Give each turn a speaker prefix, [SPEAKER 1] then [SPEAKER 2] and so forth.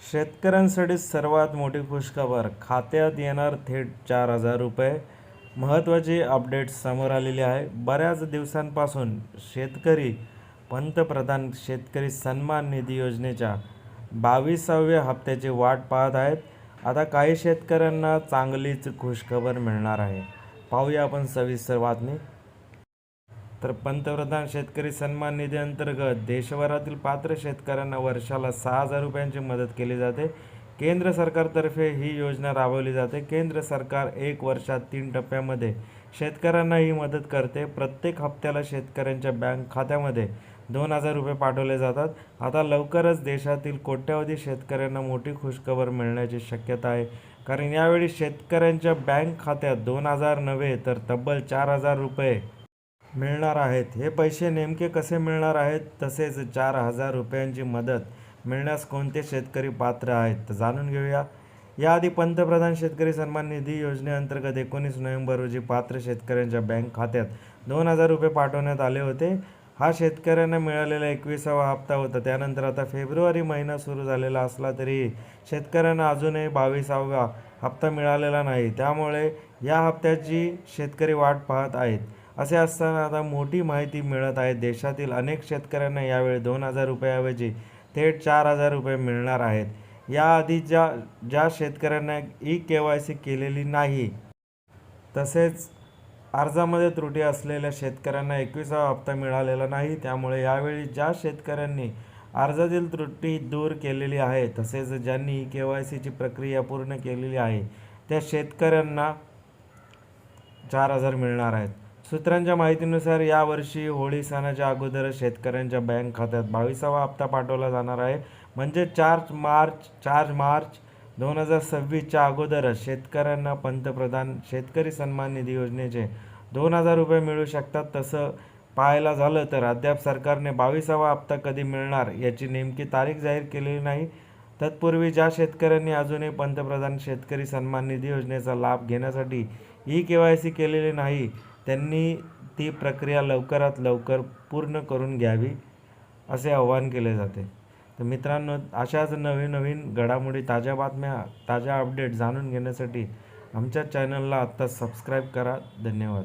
[SPEAKER 1] शेतकऱ्यांसाठी सर्वात मोठी खुशखबर, खात्यात येणार थेट 4,000 रुपये. महत्त्वाची अपडेट समोर आलेली आहे. बऱ्याच दिवसांपासून शेतकरी पंतप्रधान शेतकरी सन्मान निधी योजनेच्या 22व्या हप्त्याची वाट पाहत आहेत. आता काही शेतकऱ्यांना चांगलीच खुशखबर मिळणार आहे. पाहूया आपण सविस्तर बातमी. तर पंतप्रधान शेतकरी सन्मान निधी अंतर्गत देशभरातील पात्र शेतकऱ्यांना वर्षाला 6,000 रुपयांची मदत केली जाते. केंद्र सरकारतर्फे ही योजना राबवली जाते. केंद्र सरकार 1 वर्षात 3 टप्प्यामध्ये शेतकऱ्यांना ही मदत करते. प्रत्येक हप्त्याला शेतकऱ्यांच्या बँक खात्यामध्ये 2,000 रुपये पाठवले जातात. आता लवकरच देशातील कोट्यावधी शेतकऱ्यांना मोठी खुशखबर मिळण्याची शक्यता आहे. कारण यावेळी शेतकऱ्यांच्या बँक खात्यात 2,000 नव्हे तर तब्बल 4,000 रुपये मिळणार आहेत. हे पैसे नेमके कसे मिळणार आहेत, तसेच 4,000 रुपयांची मदत मिळण्यास कोणते शेतकरी पात्र आहेत, तर जाणून घेऊया. याआधी पंतप्रधान शेतकरी सन्मान निधी योजनेअंतर्गत 19 नोव्हेंबर रोजी पात्र शेतकऱ्यांच्या बँक खात्यात 2,000 रुपये पाठवण्यात आले होते. हा शेतकऱ्यांना मिळालेला 21वा हप्ता होता. त्यानंतर आता फेब्रुवारी महिना सुरू झालेला असला तरीही शेतकऱ्यांना अजूनही 22वा हप्ता मिळालेला नाही. त्यामुळे या हप्त्याची शेतकरी वाट पाहत आहेत. असे असताना आता मोठी माहिती मिळत आहे. देशातील अनेक शेतकऱ्यांना यावेळी 2,000 रुपयाऐवजी थेट 4,000 रुपये मिळणार आहेत. याआधी ज्या शेतकऱ्यांना ई-KYC केलेली नाही, तसेच अर्जामध्ये त्रुटी असलेल्या शेतकऱ्यांना 21वा हप्ता मिळालेला नाही. त्यामुळे यावेळी ज्या शेतकऱ्यांनी अर्जातील त्रुटी दूर केलेली आहे, तसेच ज्यांनी ई-KYCची प्रक्रिया पूर्ण केलेली आहे, त्या शेतकऱ्यांना 4,000 मिळणार आहेत. सूत्रांच्या माहितीनुसार यावर्षी होळी सणाच्या अगोदरच शेतकऱ्यांच्या बँक खात्यात 22वा हप्ता पाठवला जाणार आहे. म्हणजे 4 मार्च 2026च्या अगोदरच शेतकऱ्यांना पंतप्रधान शेतकरी सन्मान निधी योजनेचे 2,000 रुपये मिळू शकतात. तसं पाहायला झालं तर अद्याप सरकारने 22वा हप्ता कधी मिळणार याची नेमकी तारीख जाहीर केलेली नाही. तत्पूर्वी ज्या शेतकऱ्यांनी अजूनही पंतप्रधान शेतकरी सन्मान निधी योजनेचा लाभ घेण्यासाठी ई-KYC केलेले नाही, त्यांनी ती प्रक्रिया लवकरात लवकर पूर्ण करून घ्यावी, असे आवाहन केले जाते. तर मित्रांनो, अशाच नवीन घडामोडी, ताज्या बातम्या, ताज्या अपडेट जाणून घेण्यासाठी आमच्या चॅनलला आत्ता सबस्क्राईब करा. धन्यवाद.